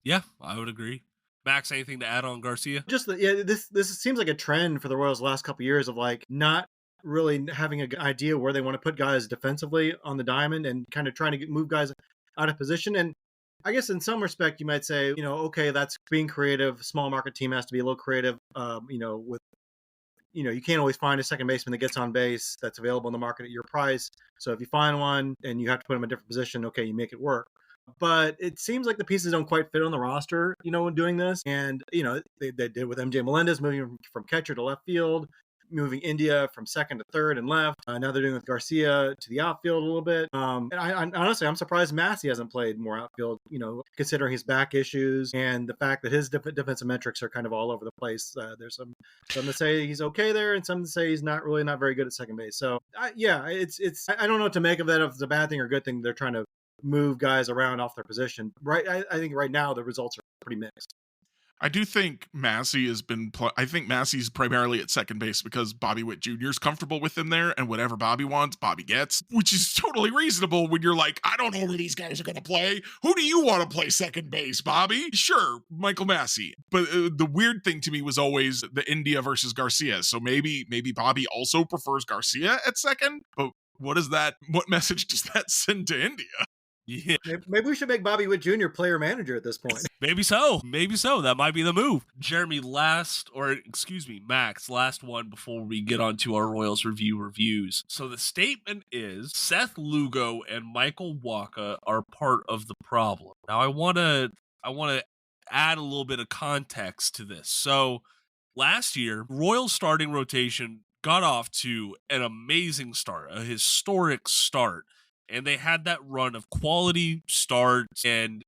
Yeah, I would agree. Max, anything to add on Garcia? Just this seems like a trend for the Royals the last couple of years of like not really having an idea where they want to put guys defensively on the diamond and kind of trying to move guys out of position. And I guess in some respect, you might say, okay, that's being creative. Small market team has to be a little creative, with, you can't always find a second baseman that gets on base that's available in the market at your price. So if you find one and you have to put him in a different position, okay, you make it work. But it seems like the pieces don't quite fit on the roster, when doing this. And, they did with MJ Melendez moving from catcher to left field, moving India from second to third and left. Now they're doing with Garcia to the outfield a little bit. And I honestly, I'm surprised Massey hasn't played more outfield, considering his back issues and the fact that his defensive metrics are kind of all over the place. There's some that say he's okay there, and some that say he's not very good at second base. So I don't know what to make of that, if it's a bad thing or good thing. They're trying to move guys around off their position. Right. I think right now the results are pretty mixed. I do think Massey has been. I think Massey's primarily at second base because Bobby Witt Jr. is comfortable with him there, and whatever Bobby wants, Bobby gets, which is totally reasonable when you're like, I don't know where these guys are going to play. Who do you want to play second base, Bobby? Sure, Michael Massey. But the weird thing to me was always the India versus Garcia. So maybe Bobby also prefers Garcia at second. But what message does that send to India? Yeah. Maybe we should make Bobby Witt Jr. player manager at this point. Maybe so. That might be the move. Jeremy, Max, last one before we get on to our Royals reviews. So the statement is Seth Lugo and Michael Wacha are part of the problem. Now I want to add a little bit of context to this. So last year, Royals starting rotation got off to an amazing start, a historic start. And they had that run of quality starts, and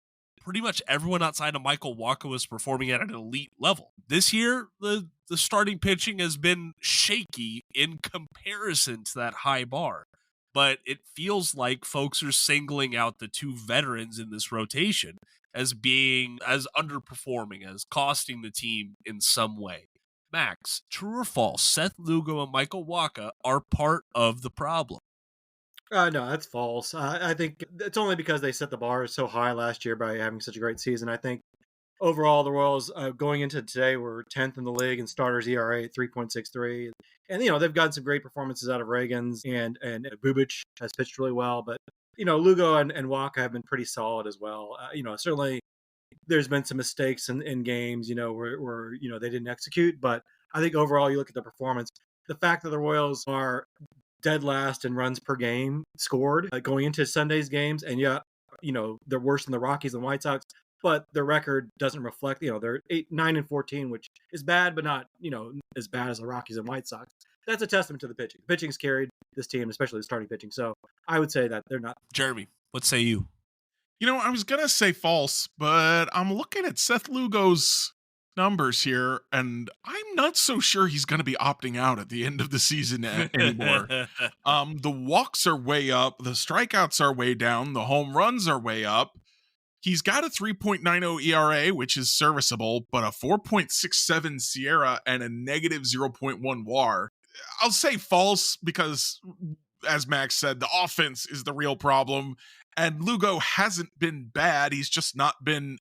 pretty much everyone outside of Michael Wacha was performing at an elite level. This year, the starting pitching has been shaky in comparison to that high bar. But it feels like folks are singling out the two veterans in this rotation as being as underperforming, as costing the team in some way. Max, true or false, Seth Lugo and Michael Wacha are part of the problem? No, that's false. I think it's only because they set the bar so high last year by having such a great season. I think overall the Royals going into today were 10th in the league in starters ERA 3.63, and they've gotten some great performances out of Reagans and Bubic has pitched really well, but Lugo and Wacha have been pretty solid as well. Certainly there's been some mistakes in games where they didn't execute, but I think overall you look at the performance, the fact that the Royals are dead last in runs per game scored going into Sunday's games, and they're worse than the Rockies and White Sox, but their record doesn't reflect. They're 9-14, which is bad, but not as bad as the Rockies and White Sox. That's a testament to the pitching. The pitching's carried this team, especially the starting pitching. So I would say that they're not. Jeremy, what say you? I was gonna say false, but I'm looking at Seth Lugo's numbers here, and I'm not so sure he's going to be opting out at the end of the season anymore. The walks are way up, the strikeouts are way down, the home runs are way up. He's got a 3.90 ERA, which is serviceable, but a 4.67 Sierra and a negative 0.1 WAR. I'll say false because, as Max said, the offense is the real problem. And Lugo hasn't been bad. He's just not been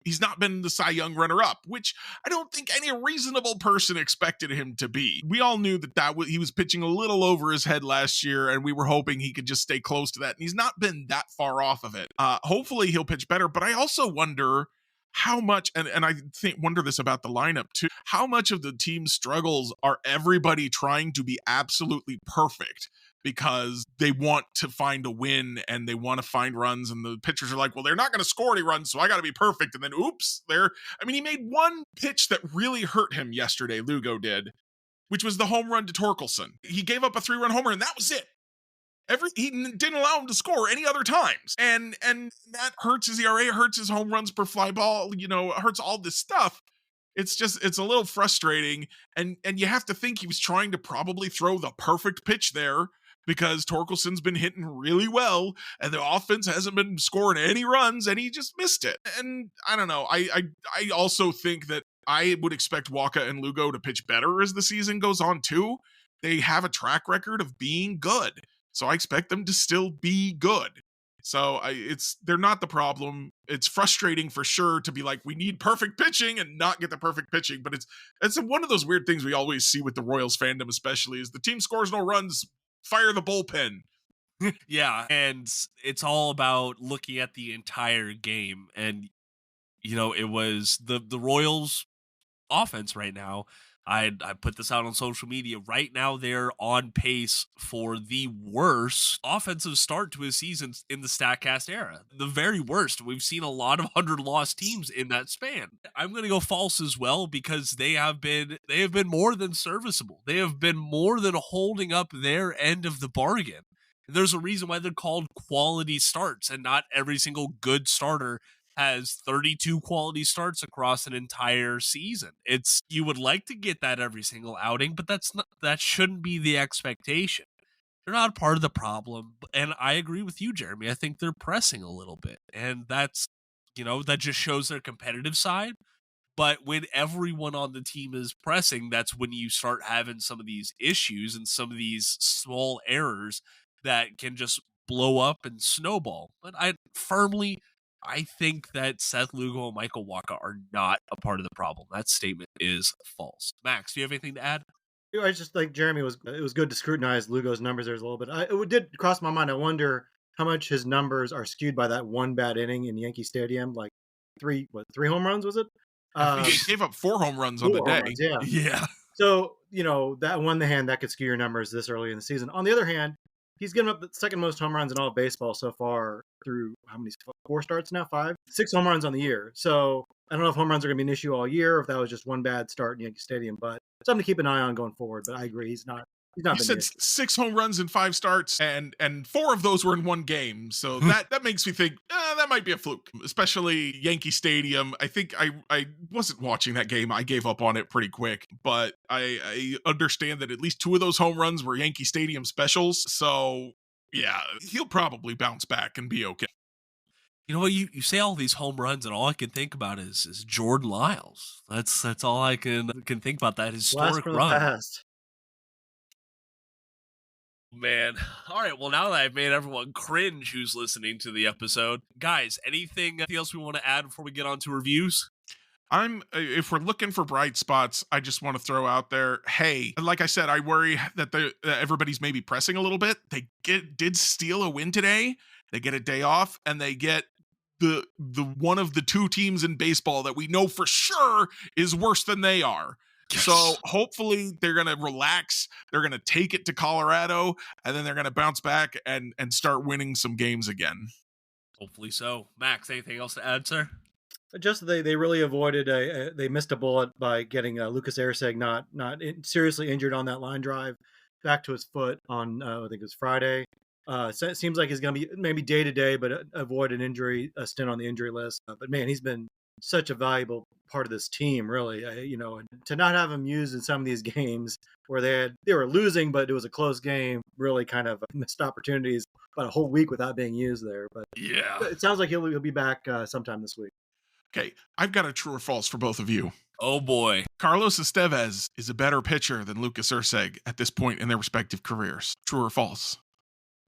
he's not been the Cy Young runner-up, which I don't think any reasonable person expected him to be. We all knew that he was pitching a little over his head last year, and we were hoping he could just stay close to that. And he's not been that far off of it. Hopefully he'll pitch better, but I also wonder how much, and I wonder this about the lineup too, how much of the team's struggles are everybody trying to be absolutely perfect because they want to find a win and they want to find runs, and the pitchers are like, well, they're not going to score any runs, so I got to be perfect. And then oops, he made one pitch that really hurt him yesterday, Lugo did, which was the home run to Torkelson. He gave up a 3-run homer, and that was it. He didn't allow him to score any other times. And that hurts his ERA, hurts his home runs per fly ball, hurts all this stuff. It's a little frustrating. And you have to think he was trying to probably throw the perfect pitch there because Torkelson's been hitting really well and the offense hasn't been scoring any runs and he just missed it. And I don't know. I also think that I would expect Wacha and Lugo to pitch better as the season goes on too. They have a track record of being good. So I expect them to still be good. So they're not the problem. It's frustrating for sure to be like, we need perfect pitching and not get the perfect pitching. But it's one of those weird things we always see with the Royals fandom, especially, is the team scores no runs, fire the bullpen. Yeah, and it's all about looking at the entire game. And, it was the Royals offense right now. I put this out on social media. Right now, they're on pace for the worst offensive start to a season in the StatCast era. The very worst. We've seen a lot of 100-loss teams in that span. I'm going to go false as well, because they have been more than serviceable. They have been more than holding up their end of the bargain. There's a reason why they're called quality starts, and not every single good starter has 32 quality starts across an entire season. You would like to get that every single outing, but that shouldn't be the expectation. They're not part of the problem. And I agree with you, Jeremy. I think they're pressing a little bit. And that just shows their competitive side. But when everyone on the team is pressing, that's when you start having some of these issues and some of these small errors that can just blow up and snowball. But I think that Seth Lugo and Michael Wacha are not a part of the problem. That statement is false. Max, do you have anything to add? I just like Jeremy it was good to scrutinize Lugo's numbers there a little bit. It did cross my mind. I wonder how much his numbers are skewed by that one bad inning in Yankee Stadium. Like three home runs, was it? I think he gave up 4 home runs on the day. Yeah. So, that on the hand, that could skew your numbers this early in the season. On the other hand, he's given up the second most home runs in all of baseball so far through how many? 4 starts now? 5? 6 home runs on the year. So I don't know if home runs are going to be an issue all year, or if that was just one bad start in Yankee Stadium, but something to keep an eye on going forward. But I agree, he's not. You said 6 home runs in 5 starts, and 4 of those were in one game. So that makes me think that might be a fluke, especially Yankee Stadium. I think I wasn't watching that game. I gave up on it pretty quick, but I understand that at least 2 of those home runs were Yankee Stadium specials. So yeah, he'll probably bounce back and be okay. You know what? You say all these home runs, and all I can think about is Jordan Lyles. That's all I can think about, that historic run. Past. Man. All right. Well, now that I've made everyone cringe who's listening to the episode, guys, anything else we want to add before we get on to reviews? If we're looking for bright spots, I just want to throw out there, hey, like I said, I worry that everybody's maybe pressing a little bit. They did steal a win today. They get a day off, and they get the one of the 2 teams in baseball that we know for sure is worse than they are. Yes. So hopefully they're going to relax. They're going to take it to Colorado, and then they're going to bounce back and start winning some games again. Hopefully so. Max, anything else to add, sir? Just they really avoided they missed a bullet by getting Lucas Erceg not seriously injured on that line drive back to his foot on I think it was Friday. So it seems like he's going to be maybe day to day, but avoid a stint on the injury list. But man, he's been such a valuable part of this team, really. And to not have him used in some of these games where they were losing, but it was a close game, really kind of missed opportunities about a whole week without being used there. But yeah, it sounds like he'll be back sometime this week. Okay, I've got a true or false for both of you. Oh boy. Carlos Estevez is a better pitcher than Lucas Erceg at this point in their respective careers. True or false?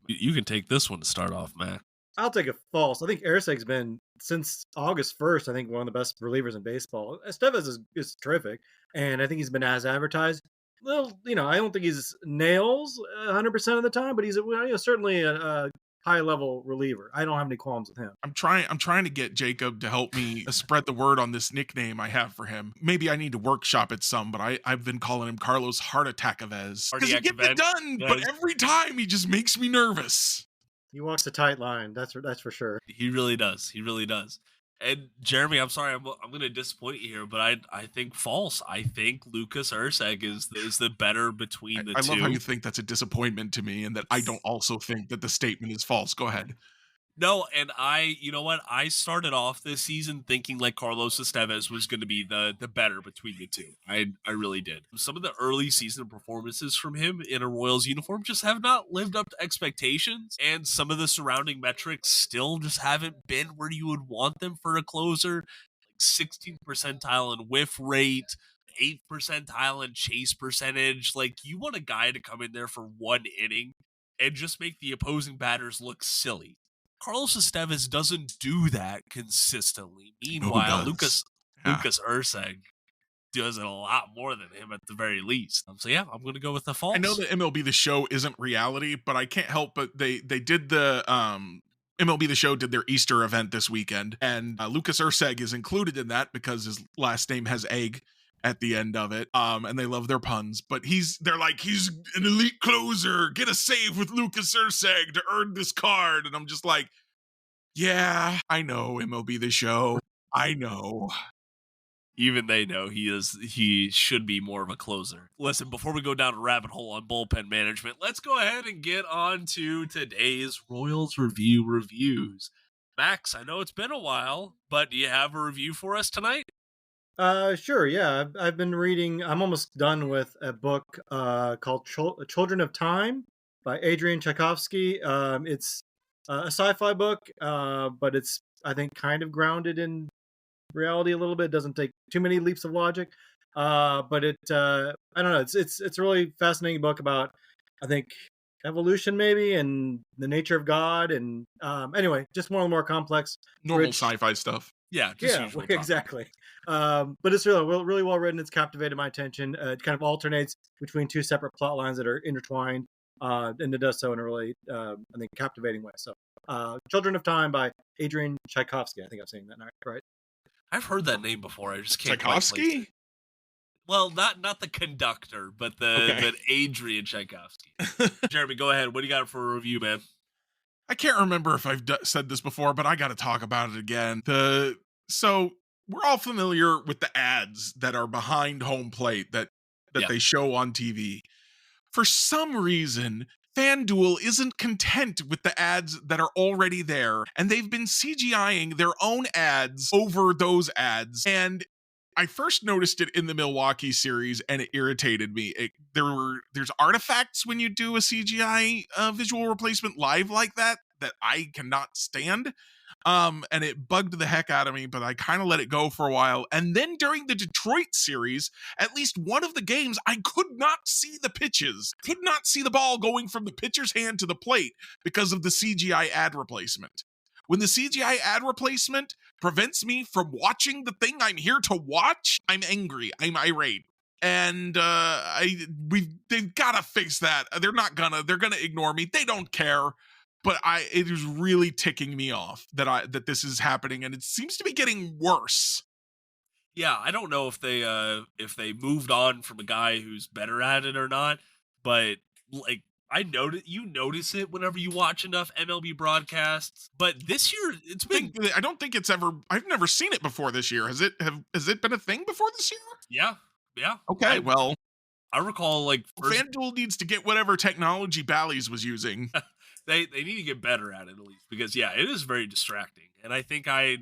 You can take this one to start off, Matt. I'll take a false. I think Erceg's been, since August 1st, I think one of the best relievers in baseball. Estevez is terrific, and I think he's been as advertised. Well, I don't think he's nails 100% of the time, but he's certainly a high-level reliever. I don't have any qualms with him. I'm trying to get Jacob to help me spread the word on this nickname I have for him. Maybe I need to workshop it some, but I've been calling him Carlos Heart Attack Avez. Because he gets it done, but every time he just makes me nervous. He walks a tight line. That's for sure. He really does. He really does. And Jeremy, I'm sorry, I'm going to disappoint you here, but I think false. I think Lucas Erceg is the better between the two. I love how you think that's a disappointment to me, and that I don't also think that the statement is false. Go ahead. No, and you know what? I started off this season thinking like Carlos Estevez was going to be the better between the two. I really did. Some of the early season performances from him in a Royals uniform just have not lived up to expectations, and some of the surrounding metrics still just haven't been where you would want them for a closer. Like 16th percentile in whiff rate, 8th percentile in chase percentage. Like, you want a guy to come in there for one inning and just make the opposing batters look silly. Carlos Estevez doesn't do that consistently. You know who Meanwhile, does? Lucas Urseg does it a lot more than him at the very least. So yeah, I'm going to go with the false. I know that MLB The Show isn't reality, but I can't help but they did the MLB The Show did their Easter event this weekend, and Lucas Urseg is included in that because his last name has egg at the end of it. And they love their puns, but they're like, he's an elite closer. Get a save with Lucas Urseg to earn this card. And I'm just like, yeah, I know MLB The Show. I know. Even they know he should be more of a closer. Listen, before we go down a rabbit hole on bullpen management, let's go ahead and get on to today's Royals reviews. Max, I know it's been a while, but do you have a review for us tonight? Sure. Yeah, I've been reading. I'm almost done with a book called Children of Time by Adrian Tchaikovsky. It's a sci-fi book, but it's, I think, kind of grounded in reality a little bit. It doesn't take too many leaps of logic, but I don't know. It's a really fascinating book about, I think, evolution maybe, and the nature of God, and anyway, just more and more complex, Normal rich sci-fi stuff. Yeah, exactly. But it's really well written. It's captivated my attention. It kind of alternates between two separate plot lines that are intertwined, and it does so in a really, I think, captivating way. So, Children of Time by Adrian Tchaikovsky. I think I'm saying that right. I've heard that name before. I just can't Tchaikovsky? Well, not the conductor, but but Adrian Tchaikovsky. Jeremy, go ahead. What do you got for a review, man? I can't remember if I've said this before, but I got to talk about it again. So we're all familiar with the ads that are behind home plate that they show on TV. For some reason, FanDuel isn't content with the ads that are already there, and they've been CGIing their own ads over those ads. And I first noticed it in the Milwaukee series, and it irritated me. There's artifacts when you do a CGI visual replacement live like that I cannot stand. And it bugged the heck out of me, but I kind of let it go for a while. And then during the Detroit series, at least one of the games, I could not see the pitches, could not see the ball going from the pitcher's hand to the plate because of the CGI ad replacement. When the CGI ad replacement prevents me from watching the thing I'm here to watch, I'm angry. I'm irate. And they've got to fix that. They're gonna ignore me. They don't care. But it is really ticking me off that this is happening, and it seems to be getting worse. Yeah, I don't know if they moved on from a guy who's better at it or not, but like, you notice it whenever you watch enough MLB broadcasts. But this year, I don't think it's ever. I've never seen it before this year. Has it been a thing before this year? Yeah. Okay, well, I recall FanDuel needs to get whatever technology Bally's was using. They need to get better at it, at least, because it is very distracting. And I think I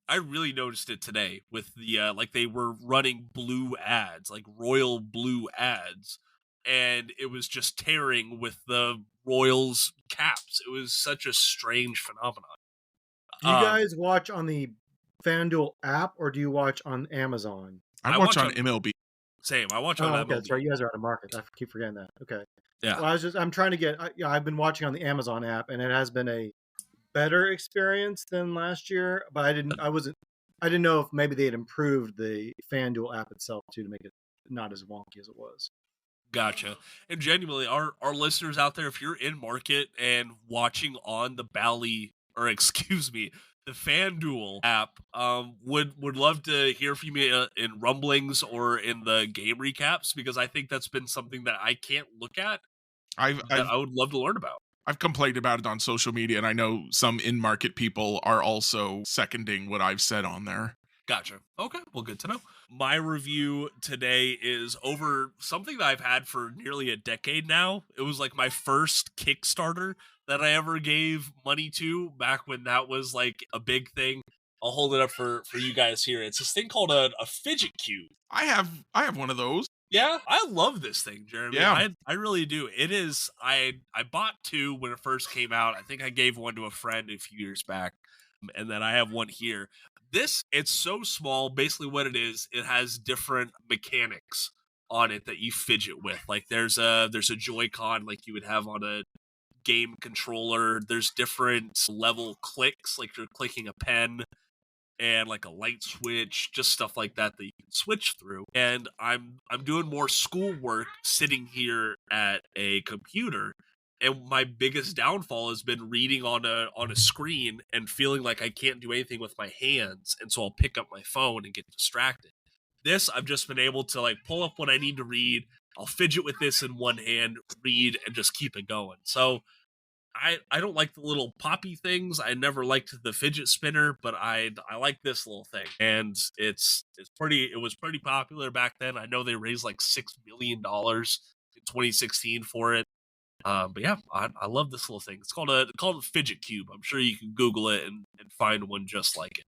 really noticed it today with the they were running blue ads, like royal blue ads, and it was just tearing with the Royals caps. It was such a strange phenomenon. Do you guys watch on the FanDuel app, or do you watch on Amazon? I watch on MLB. Same. I watch on MLB. Okay, that's right. You guys are out of market. I keep forgetting that. Okay. Yeah. Well, I'm trying to get. I've been watching on the Amazon app, and it has been a better experience than last year. But I didn't know if maybe they had improved the FanDuel app itself too to make it not as wonky as it was. Gotcha. And genuinely, our listeners out there, if you're in market and watching on the the FanDuel app, would love to hear from you in rumblings or in the game recaps, because I think that's been something that I can't look at. I would love to learn about. I've complained about it on social media, and I know some in-market people are also seconding what I've said on there. Gotcha. Okay, well, good to know. My review today is over something that I've had for nearly a decade now. It was like my first Kickstarter that I ever gave money to back when that was like a big thing. I'll hold it up for you guys here. It's this thing called a fidget cube. I have one of those. Yeah, I love this thing, Jeremy. Yeah. I really do. It is. I bought two when it first came out. I think I gave one to a friend a few years back, and then I have one here. It's so small. Basically, what it is, it has different mechanics on it that you fidget with. Like there's a Joy-Con like you would have on a game controller. There's different level clicks, like you're clicking a pen, and like a light switch, just stuff like that that you can switch through. And I'm doing more schoolwork sitting here at a computer, and my biggest downfall has been reading on a screen and feeling like I can't do anything with my hands, and so I'll pick up my phone and get distracted. This, I've just been able to like pull up what I need to read. I'll fidget with this in one hand, read, and just keep it going. So I don't like the little poppy things. I never liked the fidget spinner, but I like this little thing, and it was pretty popular back then. I know they raised like $6 million in 2016 for it. But yeah, I love this little thing. It's called a fidget cube. I'm sure you can Google it and find one just like it.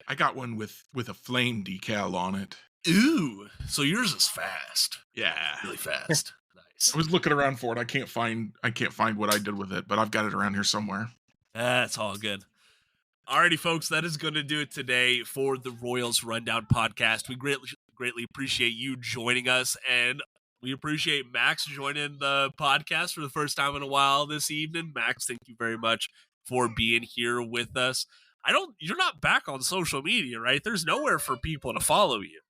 I got one with a flame decal on it. Ooh, so yours is fast. Yeah, Really fast. Nice. I was looking around for it. I can't find what I did with it, but I've got it around here somewhere. That's all good. Alrighty, folks, that is going to do it today for the Royals Rundown podcast. We greatly appreciate you joining us, and we appreciate Max joining the podcast for the first time in a while this evening. Max, thank you very much for being here with us. You're not back on social media, right? There's nowhere for people to follow you.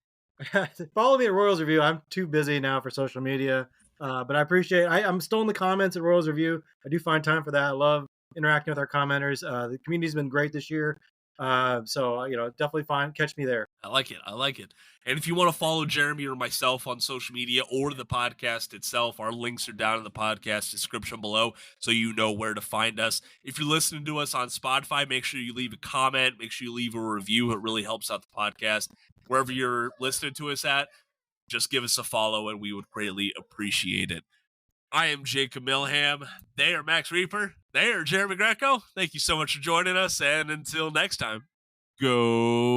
Follow me at Royals Review. I'm too busy now for social media, but I appreciate. I'm still in the comments at Royals Review. I do find time for that. I love interacting with our commenters. The community's been great this year, so definitely catch me there. I like it. And if you want to follow Jeremy or myself on social media or the podcast itself, our links are down in the podcast description below, so you know where to find us. If you're listening to us on Spotify, make sure you leave a comment, make sure you leave a review. It really helps out the podcast. Wherever you're listening to us at, just give us a follow, and we would greatly appreciate it. I am Jacob Milham. They are Max Rieper. They are Jeremy Greco. Thank you so much for joining us, and until next time, go